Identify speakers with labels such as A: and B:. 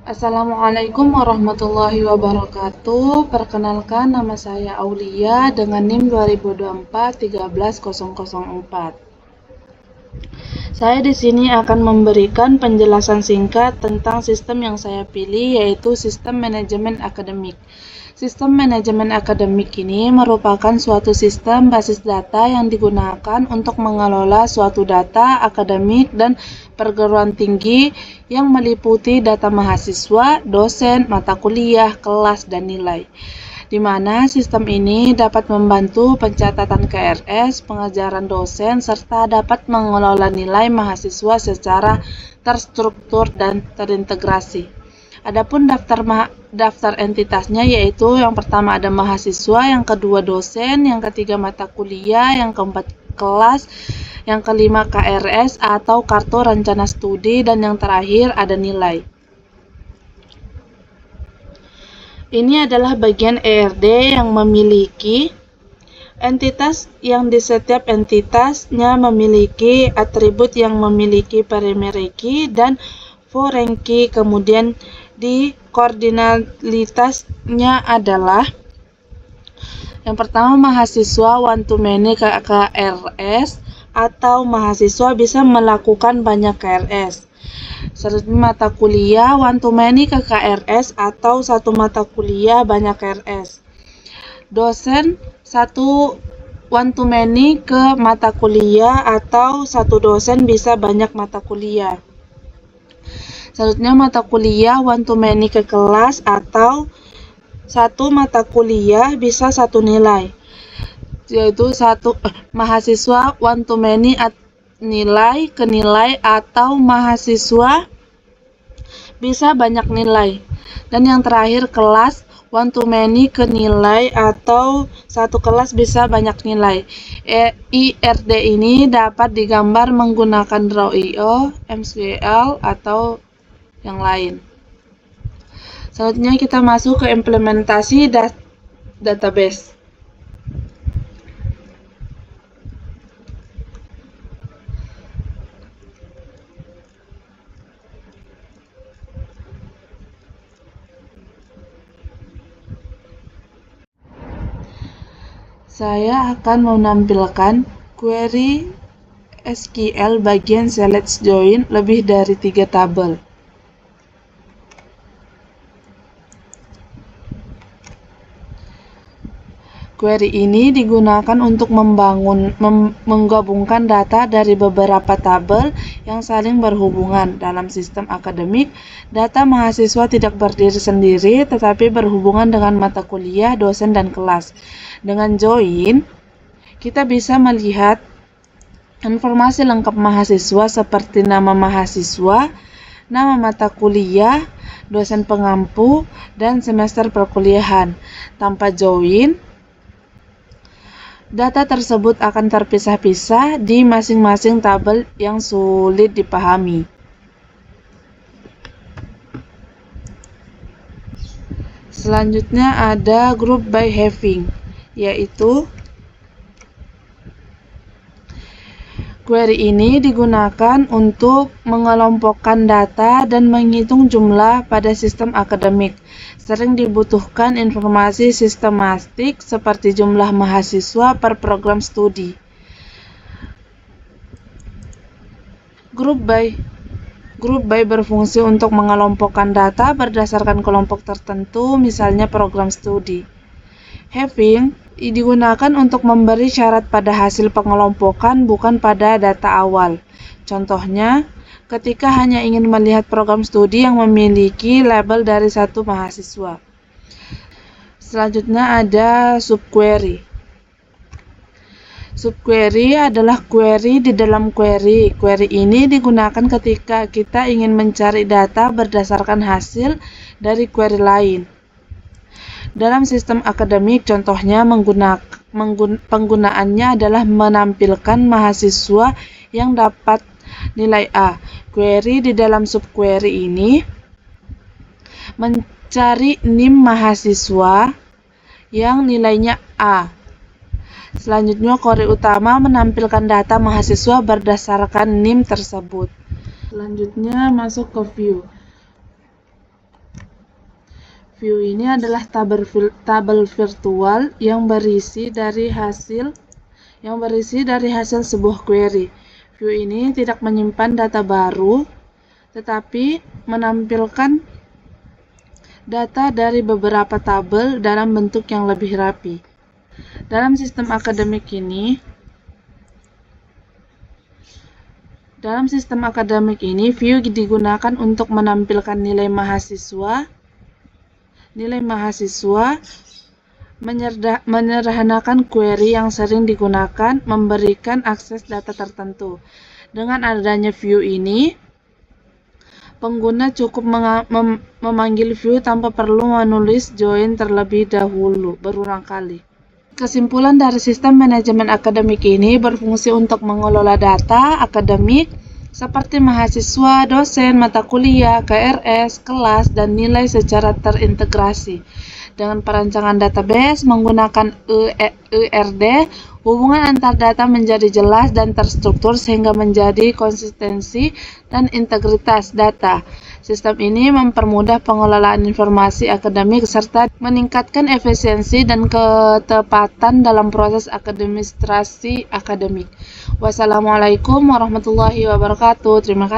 A: Assalamualaikum warahmatullahi wabarakatuh. Perkenalkan, nama saya Aulia dengan NIM 2024-13004. Saya di sini akan memberikan penjelasan singkat tentang sistem yang saya pilih, yaitu sistem manajemen akademik. Sistem manajemen akademik ini merupakan suatu sistem basis data yang digunakan untuk mengelola suatu data akademik dan perguruan tinggi yang meliputi data mahasiswa, dosen, mata kuliah, kelas, dan nilai, di mana sistem ini dapat membantu pencatatan KRS, pengajaran dosen, serta dapat mengelola nilai mahasiswa secara terstruktur dan terintegrasi. Adapun daftar entitasnya, yaitu yang pertama ada mahasiswa, yang kedua dosen, yang ketiga mata kuliah, yang keempat kelas, yang kelima KRS atau kartu rencana studi, dan yang terakhir ada nilai. Ini adalah bagian ERD yang memiliki entitas yang di setiap entitasnya memiliki atribut yang memiliki primary key dan foreign key. Kemudian di koordinalitasnya adalah yang pertama mahasiswa one to many KRS atau mahasiswa bisa melakukan banyak KRS. Selanjutnya mata kuliah one to many ke KRS atau satu mata kuliah banyak KRS. Dosen satu one to many ke mata kuliah atau satu dosen bisa banyak mata kuliah. Selanjutnya mata kuliah one to many ke kelas atau satu mata kuliah bisa satu nilai, yaitu mahasiswa one to many nilai ke nilai atau mahasiswa bisa banyak nilai. Dan yang terakhir kelas one to many ke nilai atau satu kelas bisa banyak nilai. IRD ini dapat digambar menggunakan Draw.io, MSQL, atau yang lain. Selanjutnya kita masuk ke implementasi database. Saya akan menampilkan query SQL bagian select join lebih dari 3 tabel. Query ini digunakan untuk menggabungkan data dari beberapa tabel yang saling berhubungan. Dalam sistem akademik, data mahasiswa tidak berdiri sendiri, tetapi berhubungan dengan mata kuliah, dosen, dan kelas. Dengan join, kita bisa melihat informasi lengkap mahasiswa seperti nama mahasiswa, nama mata kuliah, dosen pengampu, dan semester perkuliahan. Tanpa join, data tersebut akan terpisah-pisah di masing-masing tabel yang sulit dipahami. Selanjutnya ada group by having, yaitu query ini digunakan untuk mengelompokkan data dan menghitung jumlah pada sistem akademik. Sering dibutuhkan informasi sistematik seperti jumlah mahasiswa per program studi. Group by berfungsi untuk mengelompokkan data berdasarkan kelompok tertentu, misalnya program studi. Having digunakan untuk memberi syarat pada hasil pengelompokan, bukan pada data awal. Contohnya, ketika hanya ingin melihat program studi yang memiliki label dari satu mahasiswa. Selanjutnya ada subquery. Subquery adalah query di dalam query. Query ini digunakan ketika kita ingin mencari data berdasarkan hasil dari query lain. Dalam sistem akademik, contohnya penggunaannya adalah menampilkan mahasiswa yang dapat nilai A. Query di dalam subquery ini mencari NIM mahasiswa yang nilainya A. Selanjutnya, query utama menampilkan data mahasiswa berdasarkan NIM tersebut. Selanjutnya masuk ke view. View ini adalah tabel virtual yang berisi dari hasil sebuah query. View ini tidak menyimpan data baru, tetapi menampilkan data dari beberapa tabel dalam bentuk yang lebih rapi. Dalam sistem akademik ini, view digunakan untuk menampilkan nilai mahasiswa, menyederhanakan query yang sering digunakan, memberikan akses data tertentu. Dengan adanya view ini, pengguna cukup memanggil view tanpa perlu menulis join terlebih dahulu berulang kali. Kesimpulan dari sistem manajemen akademik ini berfungsi untuk mengelola data akademik seperti mahasiswa, dosen, mata kuliah, KRS, kelas, dan nilai secara terintegrasi. Dengan perancangan database menggunakan ERD, hubungan antar data menjadi jelas dan terstruktur sehingga menjadi konsistensi dan integritas data. Sistem ini mempermudah pengelolaan informasi akademik serta meningkatkan efisiensi dan ketepatan dalam proses administrasi akademik. Wassalamualaikum warahmatullahi wabarakatuh. Terima kasih.